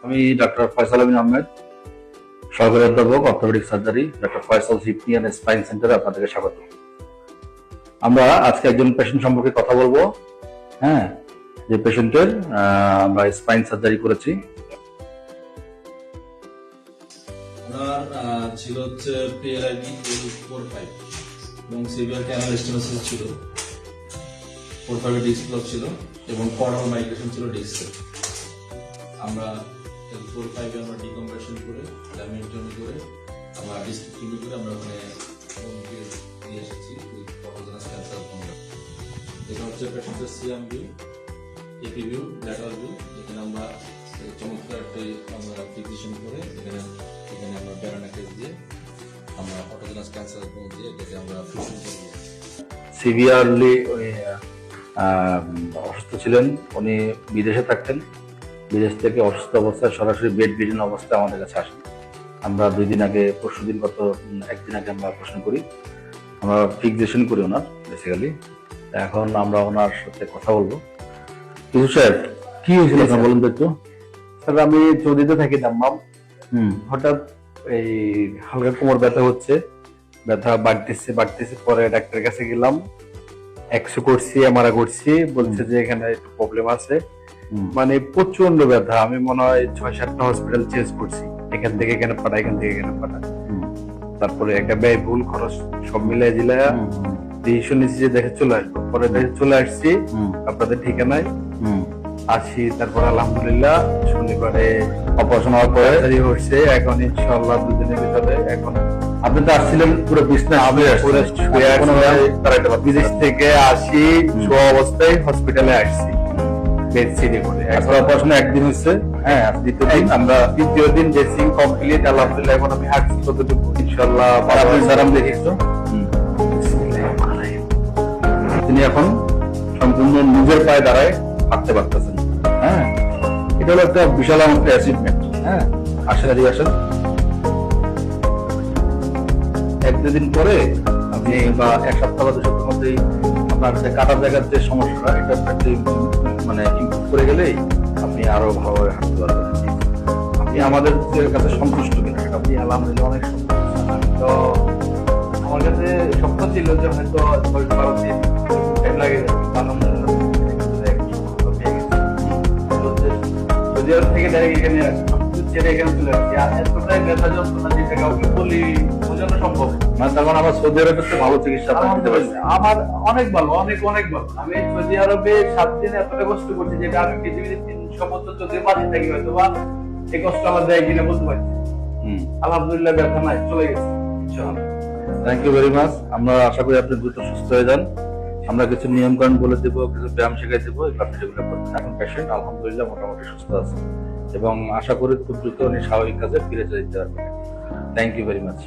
আমি ডাক্তার ফয়সাল আমিন আহমেদ, সহকারী অধ্যাপক অর্থোপেডিক সার্জারি, ডাক্তার ফয়সাল হিপনি অ্যান্ড স্পাইন সেন্টারে আপনাদেরকে স্বাগত। আমরা আজকে একজন পেশেন্ট সম্পর্কে কথা বলবো, হ্যাঁ, যে পেশেন্টের আমরা স্পাইন সার্জারি করেছি। ওনার ছিল হচ্ছে PLID L45 এবং সিভিয়ার ক্যানাল স্টেনোসিস ছিল, 45 ডিস্ক ব্লক ছিল এবং কর্নাল মাইগ্রেশন ছিল ডিস্কে। আমরা L45 আমরা ডিকম্প্রেশন করে ল্যামিনেটমি করে আমরা ডিস্ট্রিক্টিং করে আমরা ওখানে নিয়ে এসেছি অটোজেনাস ক্যান্সার। এটা হচ্ছে পেশেন্টের CM view, AP view, lateral view, যেখানে আমরা চমৎকার একটি আমরা ফিক্সেশন করে এখানে আমরা ব্যারানা কেস দিয়ে আমরা অটোজেনাস ক্যান্সার দিয়ে এটাকে আমরা ফিক্সিং করব। সিভিয়ারলি অসুস্থ ছিলেন, উনি বিদেশে থাকতেন। বিদেশ থেকে অসুস্থ অবস্থায় সরাসরি বেড বিডিন অবস্থায় আমাদের কাছে আসেন। আমরা একদিন আগে আমরা অপারেশন করি, আমরা ফিক্সেশন করি ওনার বেসিক্যালি। এখন আমরা ওনার সাথে কথা বলবো। কিছু স্যার, কি হয়েছিল আপনার বলুন তো একটু। স্যার, আমি চৌদিতে থাকি দাম্মাম। হঠাৎ এই হালকা কোমর ব্যথা হচ্ছে, ব্যথা বাড়তেছে। পরে ডাক্তারের কাছে গেলাম, এক্সরে করছি, এমআরআই করছি, বলছে যে এখানে একটু প্রবলেম আছে। মানে প্রচন্ড ব্যথা, আমি মনে হয় 6-7টা হসপিটাল চেঞ্জ করছি, এখান থেকে এখানে পাঠা, এখান থেকে এখানে পাঠা। তারপরে একটা ব্যয়বহুল খরচ সব মিলাই জিলায়া ডিসিশন নিচ্ছি যে দেখে চলে আসবো। পরে দেখে চলে আসছি আপনাদের ঠিকানায়, আসি। তারপর আলহামদুলিল্লাহ শনিবারে অপারেশন হওয়ার পরে হচ্ছে। এখন ইনশাআল্লাহ 2 দিনের ভিতরে। এখন আপনি তো আসছিলেন পুরো বিছনায় বিদেশ থেকে আসি, শোয়া অবস্থায় হসপিটালে আসছি বেড সিডে করে। এখন অপারেশন একদিন হচ্ছে, হ্যাঁ, দ্বিতীয় দিন আমরা দ্বিতীয় দিন ড্রেসিং কমপ্লিট আলহামদুলিল্লাহ। এখন আমি হাঁটছি কতটুকু ইনশাআল্লাহ। আপনি সারাম দেখিয়েছো। তিনি এখন সম্পূর্ণ নিজের পায়ে দাঁড়ায় হাঁটতে পারতেছেন। হ্যাঁ, এটা হলো একটা বিশাল একটা অ্যাচিভমেন্ট। হ্যাঁ, আসেন 1-2 দিন পরে আপনি বা 1 সপ্তাহ বা 2 সপ্তাহের মধ্যেই আপনার যে কাটার জায়গার যে সমস্যাটা, এটা একটু মানে ইমপ্রুভ করে গেলেই আপনি আরো ভালোভাবে হাঁটতে পারবেন। আপনি আমাদের কাছে সন্তুষ্ট কিনা সেটা আপনি আলহামদুলিল্লাহ অনেক সুন্দর। তো আমার কাছে স্বপ্ন ছিল যে হয়তো 10-12 দিন টাইম লাগে, আলহামদুলিল্লাহ সৌদি আরব থেকে ডাইরেক্ট এখানে ছেড়ে এখানে চলে আসছি। আর এতটাই ব্যথা যন্ত্রণা যেটা কাউকে বলি বোঝানো সম্ভব না। তখন আমার সৌদি আরবের তো ভালো চিকিৎসা দিতে পারছি। আমার অনেক ভালো, অনেক ভালো। আমি সৌদি আরবে 7 দিন এতটা কষ্ট করছি যেটা আমি পৃথিবীতে 300 বছর যদি বাঁচে থাকি হয়তো বা এই কষ্ট আমার দেয় কিনা বলতে পারছি। আলহামদুলিল্লাহ ব্যথা নাই, চলে গেছে। Thank you very much. আমরা আশা করি আপনি দ্রুত সুস্থ হয়ে যান। আমরা কিছু নিয়ম কানুন বলে দেবো, কিছু ব্যায়াম শেখাই দেবো, আপনি যেগুলো করবেন। এখন পেশেন্ট আলহামদুলিল্লাহ মোটামুটি সুস্থ আছে এবং আশা করি খুব দ্রুত উনি স্বাভাবিক কাজে ফিরে যেতে পারবেন। Thank you very much.